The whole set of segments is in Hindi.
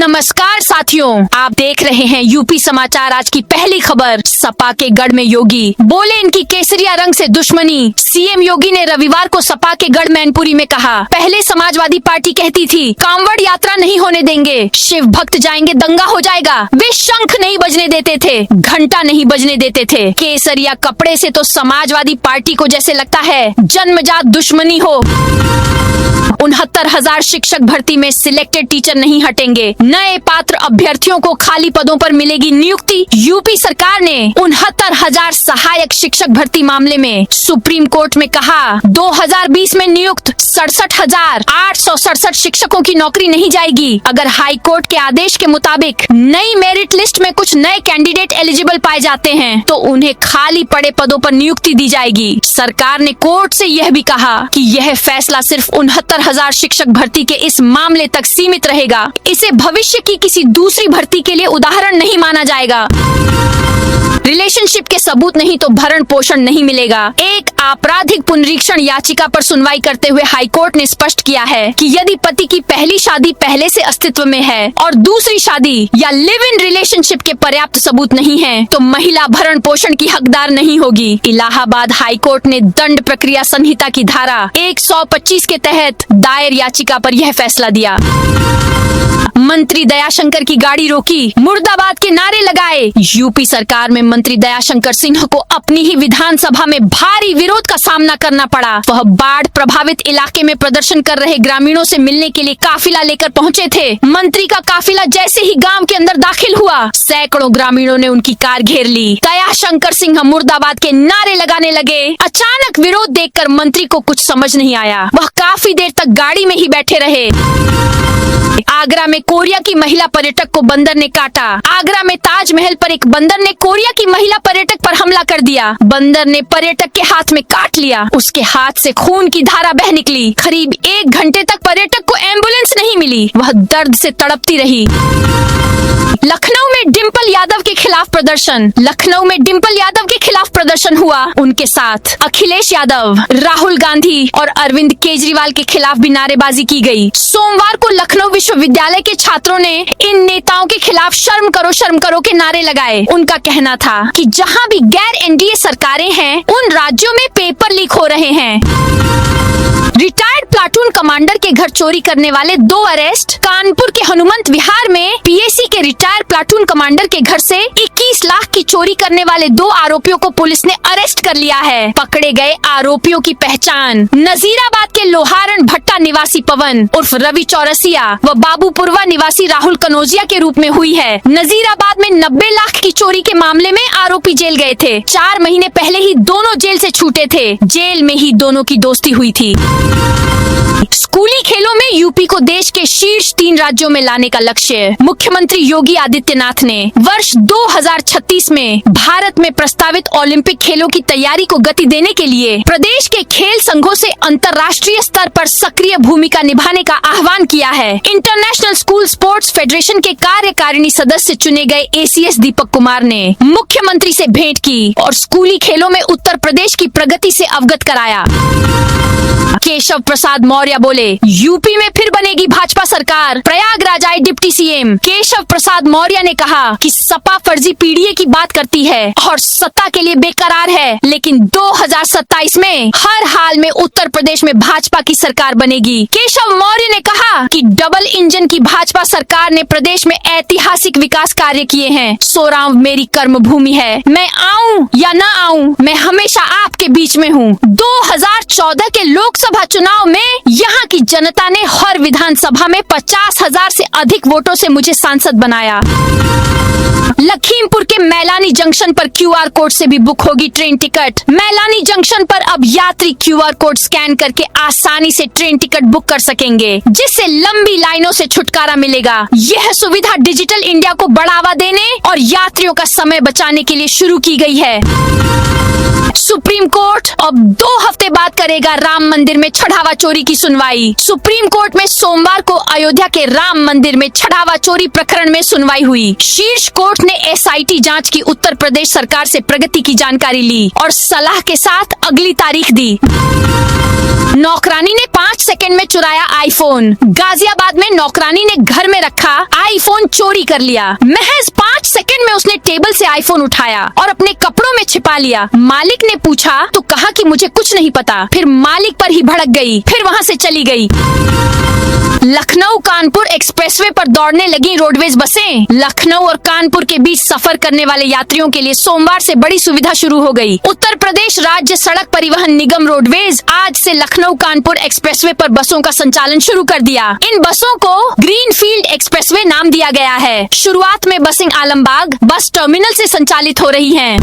नमस्कार साथियों, आप देख रहे हैं यूपी समाचार। आज की पहली खबर, सपा के गढ़ में योगी बोले इनकी केसरिया रंग से दुश्मनी। सीएम योगी ने रविवार को सपा के गढ़ मैनपुरी में कहा, पहले समाजवादी पार्टी कहती थी कांवड़ यात्रा नहीं होने देंगे, शिव भक्त जाएंगे दंगा हो जाएगा। वे शंख नहीं बजने देते थे, घंटा नहीं बजने देते थे। केसरिया कपड़े से तो समाजवादी पार्टी को जैसे लगता है जन्मजात दुश्मनी हो। 69,000 शिक्षक भर्ती में सिलेक्टेड टीचर नहीं हटेंगे। नए पात्र अभ्यर्थियों को खाली पदों पर मिलेगी नियुक्ति। यूपी सरकार ने 69,000 सहायक शिक्षक भर्ती मामले में सुप्रीम कोर्ट में कहा 2020 में नियुक्त 67,867 शिक्षकों की नौकरी नहीं जाएगी। अगर हाई कोर्ट के आदेश के मुताबिक नई मेरिट लिस्ट में कुछ नए कैंडिडेट एलिजिबल पाए जाते हैं तो उन्हें खाली पड़े पदों पर नियुक्ति दी जाएगी। सरकार ने कोर्ट से यह भी कहा कि यह फैसला सिर्फ 69,000 शिक्षक भर्ती के इस मामले तक सीमित रहेगा। इसे भविष्य की किसी दूसरी भर्ती के लिए उदाहरण नहीं माना जाएगा। रिलेशनशिप के सबूत नहीं तो भरण पोषण नहीं मिलेगा। एक आपराधिक पुनरीक्षण याचिका पर सुनवाई करते हुए हाईकोर्ट ने स्पष्ट किया है कि यदि पति की पहली शादी पहले से अस्तित्व में है और दूसरी शादी या लिव इन रिलेशनशिप के पर्याप्त सबूत नहीं है तो महिला भरण पोषण की हकदार नहीं होगी। इलाहाबाद हाईकोर्ट ने दंड प्रक्रिया संहिता की धारा 125 के तहत दायर याचिका पर यह फैसला दिया। मंत्री दयाशंकर की गाड़ी रोकी, मुर्दाबाद के नारे लगाए। यूपी सरकार में मंत्री दयाशंकर सिन्हा को अपनी ही विधानसभा में भारी विरोध का सामना करना पड़ा। वह बाढ़ प्रभावित इलाके में प्रदर्शन कर रहे ग्रामीणों से मिलने के लिए काफिला लेकर पहुंचे थे। मंत्री का काफिला जैसे ही गांव के अंदर दाखिल हुआ, सैकड़ों ग्रामीणों ने उनकी कार घेर ली। दयाशंकर सिन्हा मुर्दाबाद के नारे लगाने लगे। अचानक विरोध देखकर मंत्री को कुछ समझ नहीं आया। वह काफी देर तक गाड़ी में ही बैठे रहे। आगरा में कोरिया की महिला पर्यटक को बंदर ने काटा। आगरा में ताजमहल पर एक बंदर ने कोरिया की महिला पर्यटक पर हमला कर दिया। बंदर ने पर्यटक के हाथ में काट लिया। उसके हाथ से खून की धारा बह निकली। करीब 1 घंटे तक पर्यटक को एम्बुलेंस नहीं मिली। वह दर्द से तड़पती रही। लखनऊ में डिंपल यादव के खिलाफ प्रदर्शन। लखनऊ में डिंपल यादव के खिलाफ प्रदर्शन हुआ। उनके साथ अखिलेश यादव, राहुल गांधी और अरविंद केजरीवाल के खिलाफ भी नारेबाजी की गई। सोमवार को लखनऊ विश्वविद्यालय के छात्रों ने इन नेताओं के खिलाफ शर्म करो के नारे लगाए। उनका कहना था कि जहां भी गैर एनडीए सरकारें हैं उन राज्यों में पेपर लीक हो रहे हैं। रिटायर्ड प्लाटून कमांडर के घर चोरी करने वाले 2 अरेस्ट। कानपुर के हनुमंत विहार में पीएसी के रिटायर्ड प्लाटून कमांडर के घर से 21 लाख की चोरी करने वाले 2 आरोपियों को पुलिस ने अरेस्ट कर लिया है। पकड़े गए आरोपियों की पहचान नजीराबाद के लोहारण भट्टा निवासी पवन उर्फ रवि चौरसिया व बाबूपुरवा निवासी राहुल कनौजिया के रूप में हुई है। नजीराबाद में 90 लाख की चोरी के मामले में आरोपी जेल गए थे। 4 महीने पहले ही दोनों जेल से छूटे थे। जेल में ही दोनों की दोस्ती हुई थी। स्कूली खेलों में यूपी को देश के शीर्ष 3 राज्यों में लाने का लक्ष्य। मुख्यमंत्री योगी आदित्यनाथ ने वर्ष 2036 में भारत में प्रस्तावित ओलंपिक खेलों की तैयारी को गति देने के लिए प्रदेश के खेल संघों से अंतर्राष्ट्रीय स्तर पर सक्रिय भूमिका निभाने का आह्वान किया है। इंटरनेशनल स्कूल स्पोर्ट्स फेडरेशन के कार्यकारिणी सदस्य चुने गए एसीएस दीपक कुमार ने मुख्यमंत्री से भेंट की और स्कूली खेलों में उत्तर प्रदेश की प्रगति से अवगत कराया। केशव प्रसाद मौर्य बोले, यूपी में फिर बनेगी भाजपा सरकार। प्रयागराज आए डिप्टी सीएम। केशव प्रसाद मौर्य ने कहा कि सपा फर्जी पीडीए की बात करती है और सत्ता के लिए बेकरार है, लेकिन 2027 में हर हाल में उत्तर प्रदेश में भाजपा की सरकार बनेगी। केशव मौर्य ने कहा कि डबल इंजन की भाजपा सरकार ने प्रदेश में ऐतिहासिक विकास कार्य किए हैं। सोरांव मेरी कर्म भूमि है। मैं आऊं या न आऊं, मैं हमेशा आपके बीच में हूँ। 2014 के लोकसभा चुनाव में यहाँ की जनता ने हर विधानसभा में 50,000 से अधिक वोटों से मुझे सांसद बनाया। लखीमपुर के मैलानी जंक्शन पर क्यूआर कोड से भी बुक होगी ट्रेन टिकट। मैलानी जंक्शन पर अब यात्री क्यूआर कोड स्कैन करके आसानी से ट्रेन टिकट बुक कर सकेंगे, जिससे लंबी लाइनों से छुटकारा मिलेगा। यह सुविधा डिजिटल इंडिया को बढ़ावा देने और यात्रियों का समय बचाने के लिए शुरू की गई है। सुप्रीम कोर्ट अब 2 हफ्ते बाद करेगा राम मंदिर में चढ़ावा चोरी की सुनवाई। सुप्रीम कोर्ट में सोमवार को अयोध्या के राम मंदिर में चढ़ावा चोरी प्रकरण में सुनवाई हुई। शीर्ष कोर्ट उन्होंने SIT जांच की उत्तर प्रदेश सरकार से प्रगति की जानकारी ली और सलाह के साथ अगली तारीख दी। नौकरानी ने 5 सेकंड में चुराया आईफोन। गाजियाबाद में नौकरानी ने घर में रखा आईफोन चोरी कर लिया। महज 5 सेकंड में उसने टेबल से आईफोन उठाया और अपने कपड़ों में छिपा लिया। मालिक ने पूछा तो कहा कि मुझे कुछ नहीं पता। फिर मालिक पर ही भड़क गई, फिर वहाँ से चली गई। लखनऊ कानपुर एक्सप्रेसवे पर दौड़ने लगी रोडवेज बसें। लखनऊ और कानपुर के बीच सफर करने वाले यात्रियों के लिए सोमवार से बड़ी सुविधा शुरू हो गई। उत्तर प्रदेश राज्य सड़क परिवहन निगम रोडवेज आज से लखनऊ कानपुर एक्सप्रेसवे पर बसों का संचालन शुरू कर दिया। इन बसों को ग्रीनफील्ड एक्सप्रेसवे नाम दिया गया है। शुरुआत में बसें आलमबाग बस टर्मिनल से संचालित हो रही हैं।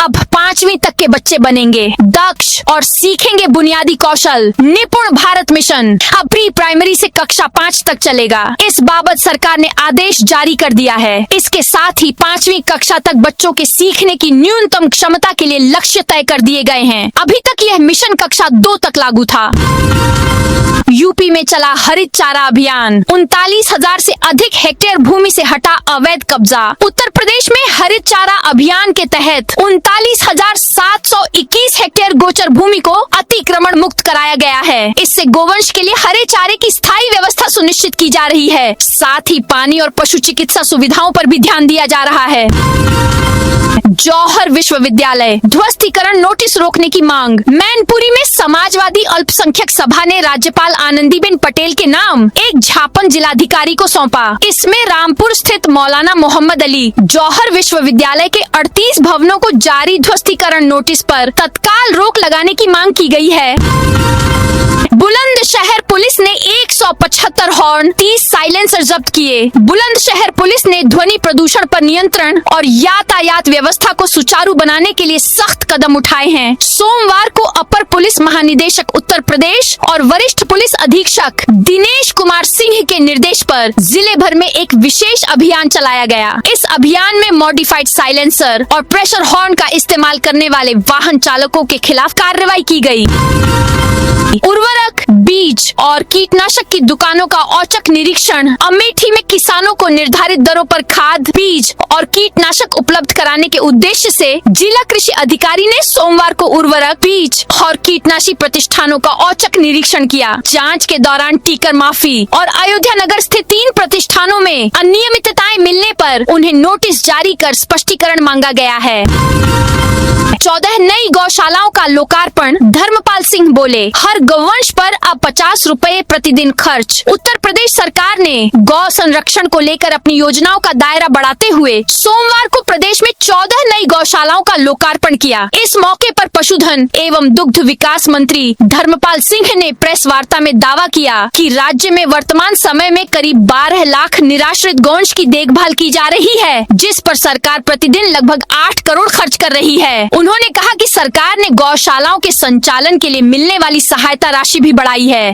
अब 5वीं तक के बच्चे बनेंगे दक्ष और सीखेंगे बुनियादी कौशल। निपुण भारत मिशन अब प्री प्राइमरी से कक्षा 5 तक चलेगा। इस बाबत सरकार ने आदेश जारी कर दिया है। इसके साथ ही 5वीं कक्षा तक बच्चों के सीखने की न्यूनतम क्षमता के लिए लक्ष्य तय कर दिए गए हैं। अभी तक यह मिशन कक्षा 2 तक लागू था। यूपी में चला हरित चारा अभियान। 39,000 से अधिक हेक्टेयर भूमि से हटा अवैध कब्जा। उत्तर प्रदेश में हरित चारा अभियान के तहत 39,721 हेक्टेयर गोचर भूमि को अतिक्रमण मुक्त कराया गया है। इससे गोवंश के लिए हरे चारे की स्थायी व्यवस्था सुनिश्चित की जा रही है। साथ ही पानी और पशु चिकित्सा सुविधाओं पर भी ध्यान दिया जा रहा है। जौहर विश्वविद्यालय ध्वस्तीकरण नोटिस रोकने की मांग। मैनपुरी में समाजवादी अल्पसंख्यक सभा ने राज्यपाल आनंदीबेन पटेल के नाम एक ज्ञापन जिलाधिकारी को सौंपा। इसमें रामपुर स्थित मौलाना मोहम्मद अली जौहर विश्वविद्यालय के 38 भवनों को जारी ध्वस्तीकरण नोटिस पर तत्काल रोक लगाने की मांग की गई है। बुलंदशहर पुलिस ने 175 हॉर्न 30 साइलेंसर जब्त किए। बुलंदशहर पुलिस ने ध्वनि प्रदूषण पर नियंत्रण और यातायात व्यवस्था को सुचारू बनाने के लिए सख्त कदम उठाए हैं। सोमवार को अपर पुलिस महानिदेशक उत्तर प्रदेश और वरिष्ठ पुलिस अधीक्षक दिनेश कुमार सिंह के निर्देश पर जिले भर में एक विशेष अभियान चलाया गया। इस अभियान में मॉडिफाइड साइलेंसर और प्रेशर हॉर्न का इस्तेमाल करने वाले वाहन चालकों के खिलाफ कार्रवाई की गई। उर्वरक, बीज और कीटनाशक की दुकानों का औचक निरीक्षण। अमेठी में किसानों को निर्धारित दरों पर खाद, बीज और कीटनाशक उपलब्ध कराने के उद्देश्य से जिला कृषि अधिकारी ने सोमवार को उर्वरक, बीज और कीटनाशी प्रतिष्ठानों का औचक निरीक्षण किया। जांच के दौरान टीकर माफी और अयोध्या नगर स्थित 3 प्रतिष्ठानों में अनियमितताएं मिलने पर उन्हें नोटिस जारी कर स्पष्टीकरण मांगा गया है। 14 नई गौशालाओं का लोकार्पण। धर्मपाल सिंह बोले, हर गौवंश पर अब 50 रुपए प्रतिदिन खर्च। उत्तर प्रदेश सरकार ने गौ संरक्षण को लेकर अपनी योजनाओं का दायरा बढ़ाते हुए सोमवार को प्रदेश में 14 नई गौशालाओं का लोकार्पण किया। इस मौके पर पशुधन एवं दुग्ध विकास मंत्री धर्मपाल सिंह ने प्रेस वार्ता में दावा किया कि राज्य में वर्तमान समय में करीब 12 लाख निराश्रित गौवंश की देखभाल की जा रही है, जिस पर सरकार प्रतिदिन लगभग 8 करोड़ खर्च कर रही है। उन्होंने कहा कि सरकार ने गौशालाओं के संचालन के लिए मिलने वाली सहायता राशि भी बढ़ाई है।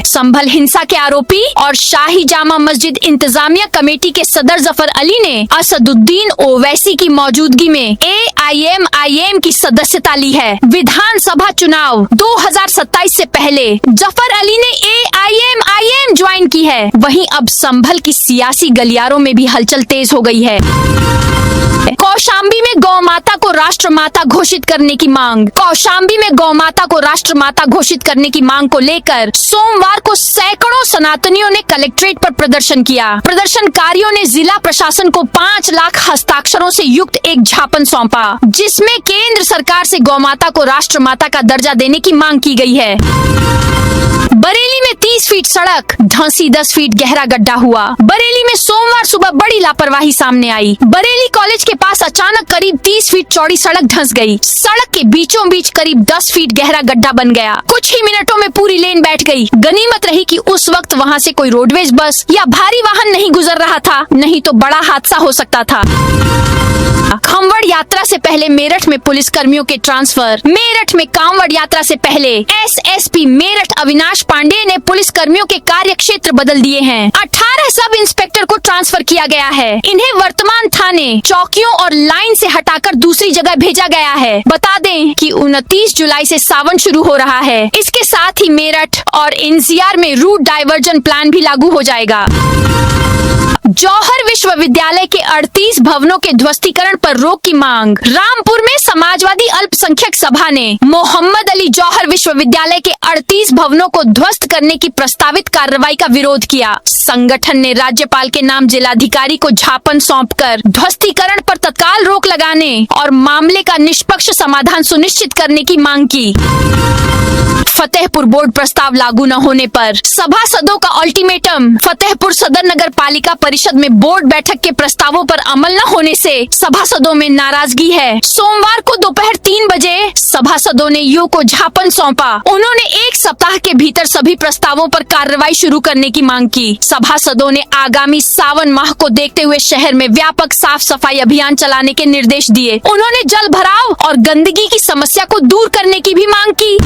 संभल हिंसा के आरोपी और शाही जामा मस्जिद इंतजामिया कमेटी के सदर जफर अली ने असदुद्दीन ओवैसी की मौजूदगी में AIMIM की सदस्यता ली है। विधानसभा चुनाव 2027 से पहले जफर अली ने AIMIM ज्वाइन की है। वहीं अब संभल की सियासी गलियारों में भी हलचल तेज हो गई है। कौशाम्बी में गौ माता को राष्ट्र माता घोषित करने की मांग। कौशाम्बी में गौ माता को राष्ट्र माता घोषित करने की मांग को लेकर सोमवार को सैकड़ों सनातनियों ने कलेक्ट्रेट पर प्रदर्शन किया। प्रदर्शनकारियों ने जिला प्रशासन को 5 लाख हस्ताक्षरों से युक्त एक ज्ञापन सौंपा, जिसमें केंद्र सरकार से गौ माता को राष्ट्र माता का दर्जा देने की मांग की गई है। बरेली में 30 फीट सड़क धंसी 10 फीट गहरा गड्ढा हुआ। बरेली में सोमवार सुबह बड़ी लापरवाही सामने आई। बरेली कॉलेज के पास अचानक करीब 30 फीट चौड़ी सड़क धंस गई। सड़क के बीचों बीच करीब 10 फीट गहरा गड्ढा बन गया। कुछ ही मिनटों में पूरी लेन बैठ गई। गनीमत रही कि उस वक्त वहां से कोई रोडवेज बस या भारी वाहन नहीं गुजर रहा था, नहीं तो बड़ा हादसा हो सकता था। कांवड़ यात्रा से पहले मेरठ में पुलिस कर्मियों के ट्रांसफर। मेरठ में कांवड़ यात्रा से पहले SSP मेरठ अविनाश पांडे ने पुलिस कर्मियों के कार्य क्षेत्र बदल दिए हैं। 18 सब इंस्पेक्टर को ट्रांसफर किया गया है। इन्हें वर्तमान थाने, चौकियों और लाइन से हटाकर दूसरी जगह भेजा गया है। बता दें कि 29 जुलाई से सावन शुरू हो रहा है। इसके साथ ही मेरठ और NCR में रूट डाइवर्जन प्लान भी लागू हो जाएगा। जौहर विश्वविद्यालय के 38 भवनों के ध्वस्तीकरण पर रोक की मांग। रामपुर में समाजवादी अल्पसंख्यक सभा ने मोहम्मद अली जौहर विश्वविद्यालय के 38 भवनों को ध्वस्त करने की प्रस्तावित कार्रवाई का विरोध किया। संगठन ने राज्यपाल के नाम जिलाधिकारी को ज्ञापन सौंपकर ध्वस्तीकरण पर तत्काल रोक लगाने और मामले का निष्पक्ष समाधान सुनिश्चित करने की मांग की। फतेहपुर बोर्ड प्रस्ताव लागू न होने पर सभासदों का अल्टीमेटम। फतेहपुर सदर नगर पालिका परिषद में बोर्ड बैठक के प्रस्तावों पर अमल न होने से सभासदों में नाराजगी है। सोमवार को दोपहर 3 बजे सभासदों ने यूओ को ज्ञापन सौंपा। उन्होंने 1 सप्ताह के भीतर सभी प्रस्तावों पर कार्रवाई शुरू करने की मांग की। सभासदों ने आगामी सावन माह को देखते हुए शहर में व्यापक साफ सफाई अभियान चलाने के निर्देश दिए। उन्होंने जल भराव और गंदगी की समस्या को दूर करने की भी मांग की।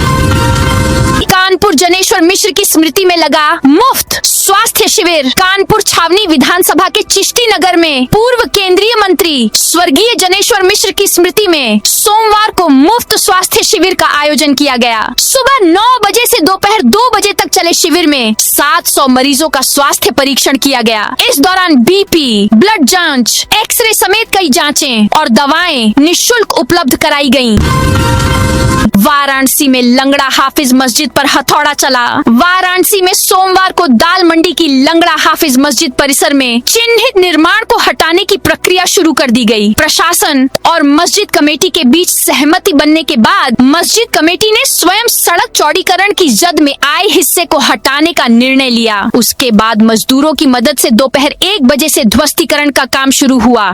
कानपुर जनेश्वर मिश्र की स्मृति में लगा मुफ्त स्वास्थ्य शिविर। कानपुर छावनी विधानसभा के चिश्ती नगर में पूर्व केंद्रीय मंत्री स्वर्गीय जनेश्वर मिश्र की स्मृति में सोमवार को मुफ्त स्वास्थ्य शिविर का आयोजन किया गया। सुबह 9 बजे से दोपहर 2 बजे तक चले शिविर में 700 मरीजों का स्वास्थ्य परीक्षण किया गया। इस दौरान बीपी, ब्लड जांच, एक्सरे समेत कई जांचें और दवाएं निःशुल्क उपलब्ध कराई गयी। वाराणसी में लंगड़ा हाफिज मस्जिद पर हथौड़ा चला। वाराणसी में सोमवार को दाल मंडी की लंगड़ा हाफिज मस्जिद परिसर में चिन्हित निर्माण को हटाने की प्रक्रिया शुरू कर दी गई। प्रशासन और मस्जिद कमेटी के बीच सहमति बनने के बाद मस्जिद कमेटी ने स्वयं सड़क चौड़ीकरण की जद में आए हिस्से को हटाने का निर्णय लिया। उसके बाद मजदूरों की मदद से दोपहर 1 बजे से ध्वस्तीकरण का काम शुरू हुआ।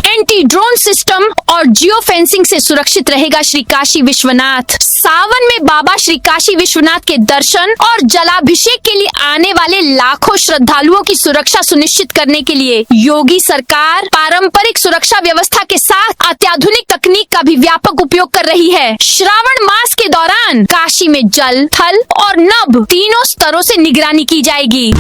एंटी ड्रोन सिस्टम और जियो फेंसिंग से सुरक्षित रहेगा श्री काशी विश्वनाथ। सावन में बाबा श्री काशी विश्वनाथ के दर्शन और जलाभिषेक के लिए आने वाले लाखों श्रद्धालुओं की सुरक्षा सुनिश्चित करने के लिए योगी सरकार पारंपरिक सुरक्षा व्यवस्था के साथ अत्याधुनिक तकनीक का भी व्यापक उपयोग कर रही है। श्रावण मास के दौरान काशी में जल, थल और नभ तीनों स्तरों से निगरानी की जाएगी।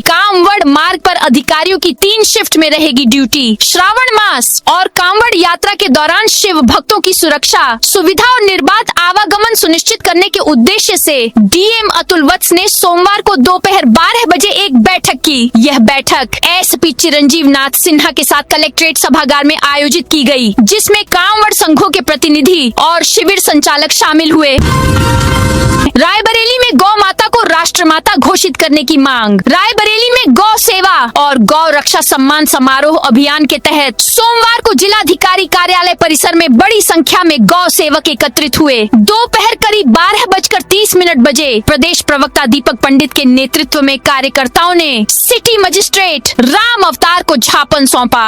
कांवड़ मार्ग पर अधिकारियों की 3 शिफ्ट में रहेगी ड्यूटी। श्रावण मास और कांवड़ यात्रा के दौरान शिव भक्तों की सुरक्षा, सुविधा और निर्बाध आवागमन सुनिश्चित करने के उद्देश्य से डीएम अतुल वत्स ने सोमवार को दोपहर 12 बजे एक बैठक की। यह बैठक एसपी चिरंजीव नाथ सिन्हा के साथ कलेक्ट्रेट सभागार में आयोजित की गई, जिसमें कांवड़ संघों के प्रतिनिधि और शिविर संचालक शामिल हुए। रायबरेली में गौ माता को राष्ट्रमाता घोषित करने की मांग। रायबरेली में गौ सेवा और गौ रक्षा सम्मान समारोह अभियान के तहत सोमवार को जिलाधिकारी कार्यालय परिसर में बड़ी संख्या में गौ सेवक एकत्रित हुए। दोपहर करीब 12:30 बजे प्रदेश प्रवक्ता दीपक पंडित के नेतृत्व में कार्यकर्ताओं ने सिटी मजिस्ट्रेट राम अवतार को ज्ञापन सौंपा।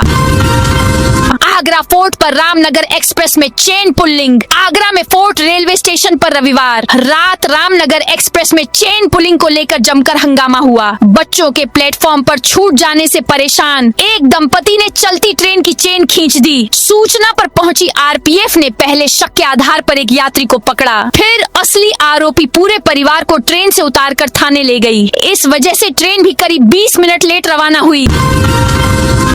आगरा फोर्ट पर रामनगर एक्सप्रेस में चेन पुलिंग। आगरा में फोर्ट रेलवे स्टेशन पर रविवार रात रामनगर एक्सप्रेस में चेन पुलिंग को लेकर जमकर हंगामा हुआ। बच्चों के प्लेटफॉर्म पर छूट जाने से परेशान एक दंपति ने चलती ट्रेन की चेन खींच दी। सूचना पर पहुंची आरपीएफ ने पहले शक के आधार पर एक यात्री को पकड़ा, फिर असली आरोपी पूरे परिवार को ट्रेन से उतारकर थाने ले गई। इस वजह से ट्रेन भी करीब 20 मिनट लेट रवाना हुई।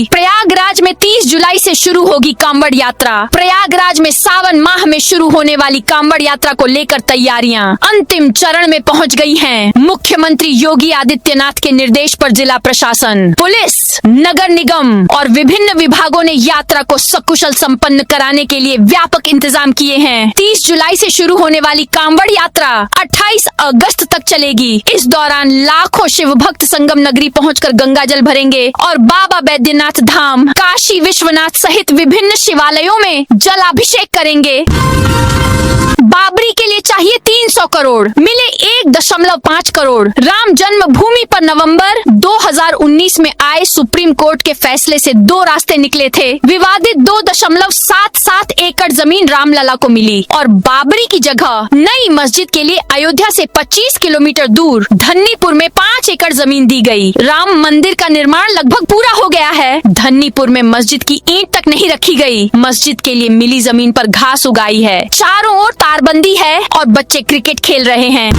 प्रयागराज में 30 जुलाई से शुरू होगी कांवड़ यात्रा। प्रयागराज में सावन माह में शुरू होने वाली कांवड़ यात्रा को लेकर तैयारियां अंतिम चरण में पहुंच गई हैं। मुख्यमंत्री योगी आदित्यनाथ के निर्देश पर जिला प्रशासन, पुलिस, नगर निगम और विभिन्न विभागों ने यात्रा को सकुशल संपन्न कराने के लिए व्यापक इंतजाम किए हैं। 30 जुलाई से शुरू होने वाली कांवड़ यात्रा 28 अगस्त तक चलेगी। इस दौरान लाखों शिव भक्त संगम नगरी पहुंचकर गंगा जल भरेंगे और बाबा बैद्यनाथ धाम, काशी विश्वनाथ सहित विभिन्न शिवालयों में जलाभिषेक करेंगे। बाबरी के लिए चाहिए 300 करोड़, मिले 1.5 करोड़। राम जन्मभूमि पर नवंबर 2019 में आए सुप्रीम कोर्ट के फैसले से 2 रास्ते निकले थे। विवादित 2.77 एकड़ जमीन रामलला को मिली और बाबरी की जगह नई मस्जिद के लिए अयोध्या से 25 किलोमीटर दूर धन्नीपुर में 5 एकड़ जमीन दी गई। राम मंदिर का निर्माण लगभग पूरा हो गया है। धन्नीपुर में मस्जिद की ईंट तक नहीं रखी गई। मस्जिद के लिए मिली जमीन पर घास उगाई है, चारों ओर तारबंदी है और बच्चे क्रिकेट खेल रहे हैं।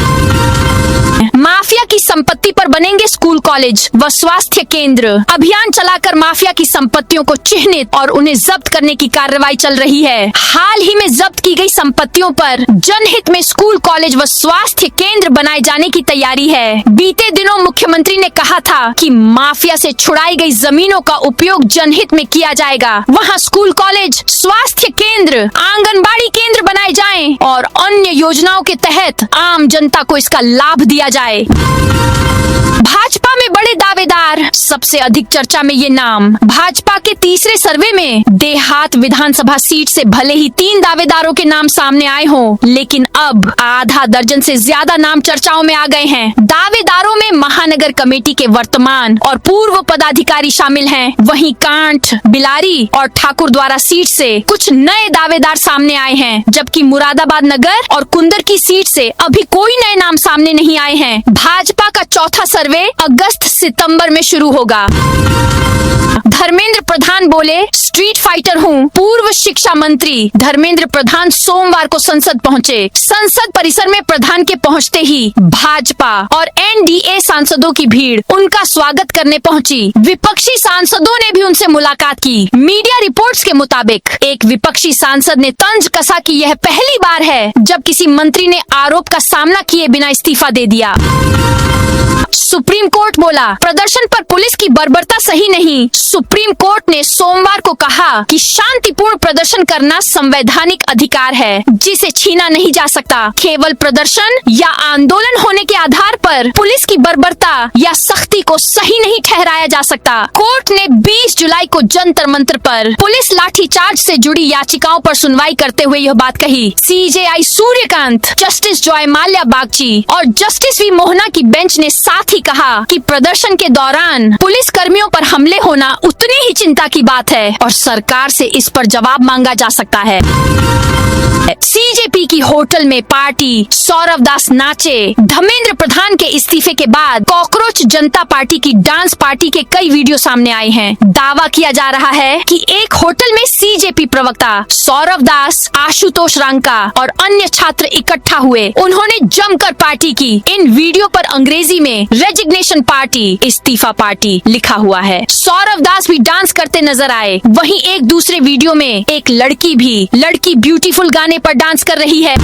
माफिया की संपत्ति पर बनेंगे स्कूल कॉलेज। कॉलेज व स्वास्थ्य केंद्र। अभियान चलाकर माफिया की संपत्तियों को चिन्हित और उन्हें जब्त करने की कार्रवाई चल रही है। हाल ही में जब्त की गई संपत्तियों पर जनहित में स्कूल, कॉलेज व स्वास्थ्य केंद्र बनाए जाने की तैयारी है। बीते दिनों मुख्यमंत्री ने कहा था कि माफिया से छुड़ाई गई जमीनों का उपयोग जनहित में किया जाएगा। वहां स्कूल, कॉलेज, स्वास्थ्य केंद्र, आंगनबाड़ी केंद्र बनाए जाएं और अन्य योजनाओं के तहत आम जनता को इसका लाभ दिया जाए। भाजपा में बड़े दावेदार, सबसे अधिक चर्चा में ये नाम। भाजपा के तीसरे सर्वे में देहात विधानसभा सीट से भले ही 3 दावेदारों के नाम सामने आए हों, लेकिन अब आधा दर्जन से ज्यादा नाम चर्चाओं में आ गए हैं। दावेदारों में महानगर कमेटी के वर्तमान और पूर्व पदाधिकारी शामिल हैं। वहीं कांठ, बिलारी और ठाकुर द्वारा सीट से कुछ नए दावेदार सामने आए हैं, जबकि मुरादाबाद नगर और कुंदर की सीट से अभी कोई नए नाम सामने नहीं आए हैं। भाजपा का चौथा सर्वे अगस्त-सितंबर में शुरू होगा। धर्मेंद्र प्रधान बोले, स्ट्रीट फाइटर हूँ। पूर्व शिक्षा मंत्री धर्मेंद्र प्रधान सोमवार को संसद पहुँचे। संसद परिसर में प्रधान के पहुँचते ही भाजपा और एनडीए सांसदों की भीड़ उनका स्वागत करने पहुँची। विपक्षी सांसदों ने भी उनसे मुलाकात की। मीडिया रिपोर्ट्स के मुताबिक एक विपक्षी सांसद ने तंज कसा कि यह पहली बार है जब किसी मंत्री ने आरोप का सामना किए बिना इस्तीफा दे दिया। सुप्रीम कोर्ट बोला, प्रदर्शन पर पुलिस की बर्बरता सही नहीं। सुप्रीम कोर्ट ने सोमवार को कहा कि शांतिपूर्ण प्रदर्शन करना संवैधानिक अधिकार है, जिसे छीना नहीं जा सकता। केवल प्रदर्शन या आंदोलन होने के आधार पर पुलिस की बर्बरता या सख्ती को सही नहीं ठहराया जा सकता। कोर्ट ने 20 जुलाई को जंतर मंतर पर पुलिस लाठीचार्ज से जुड़ी याचिकाओं पर सुनवाई करते हुए यह बात कही। CJI Suryakant, justice Joy Mallya Bagchi और जस्टिस वी मोहना की बेंच ने साथ ही कहा कि प्रदर्शन के दौरान पुलिस कर्मियों पर हमले होना उतनी ही चिंता की बात है और सरकार से इस पर जवाब मांगा जा सकता है। सीजेपी की होटल में पार्टी, सौरव दास नाचे। धर्मेंद्र प्रधान के इस्तीफे के बाद कॉकरोच जनता पार्टी की डांस पार्टी के कई वीडियो सामने आए हैं। दावा किया जा रहा है कि एक होटल में सीजेपी प्रवक्ता सौरव दास, आशुतोष रांका और अन्य छात्र इकट्ठा हुए। उन्होंने जमकर पार्टी की। इन वीडियो पर अंग्रेजी में रेजिग्नेशन पार्टी, इस्तीफा पार्टी लिखा हुआ है। सौरव दास भी डांस करते नजर आए। वहीं एक दूसरे वीडियो में एक लड़की ब्यूटीफुल गाने पर डांस कर रही है।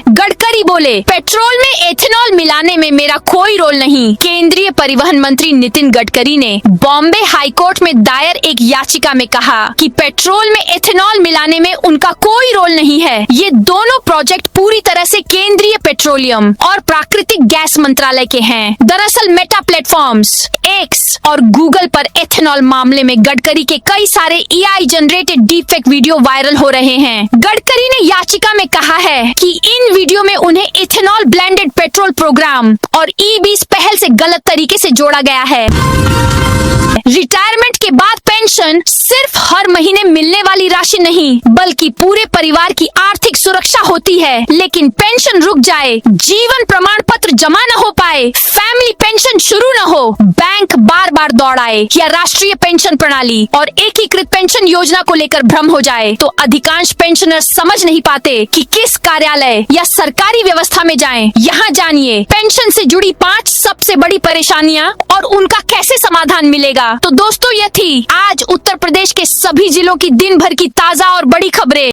गडकरी बोले, पेट्रोल में एथेनॉल मिलाने में मेरा कोई रोल नहीं। केंद्रीय परिवहन मंत्री नितिन गडकरी ने बॉम्बे हाईकोर्ट में दायर एक याचिका में कहा कि पेट्रोल में एथेनॉल मिलाने में उनका कोई रोल नहीं है। ये दोनों प्रोजेक्ट पूरी तरह से केंद्रीय पेट्रोलियम और प्राकृतिक गैस मंत्रालय के हैं। दरअसल मेटा प्लेटफॉर्म्स, एक्स और गूगल पर एथेनॉल मामले में गडकरी के कई सारे AI generated deepfake video viral हो रहे हैं। गडकरी ने याचिका में कहा है कि इन वीडियो में उन्हें इथेनॉल ब्लेंडेड पेट्रोल प्रोग्राम और ई-20 पहल से गलत तरीके से जोड़ा गया है। रिटायरमेंट के बाद पेंशन सिर्फ हर महीने मिलने वाली राशि नहीं, बल्कि पूरे परिवार की आर्थिक सुरक्षा होती है। लेकिन पेंशन रुक जाए, जीवन प्रमाण पत्र जमा न हो पाए, फैमिली पेंशन शुरू न हो, बैंक बार बार दौड़ाए या राष्ट्रीय पेंशन प्रणाली और एकीकृत पेंशन योजना को लेकर भ्रम हो जाए, तो अधिकांश पेंशनर समझ नहीं पाते कि किस कार्यालय या सरकारी व्यवस्था में जाएं। यहाँ जानिए पेंशन से जुड़ी 5 सबसे बड़ी परेशानियाँ और उनका कैसे समाधान मिलेगा। तो दोस्तों, यह थी आज उत्तर प्रदेश के सभी जिलों की दिन भर की ताजा और बड़ी खबरें।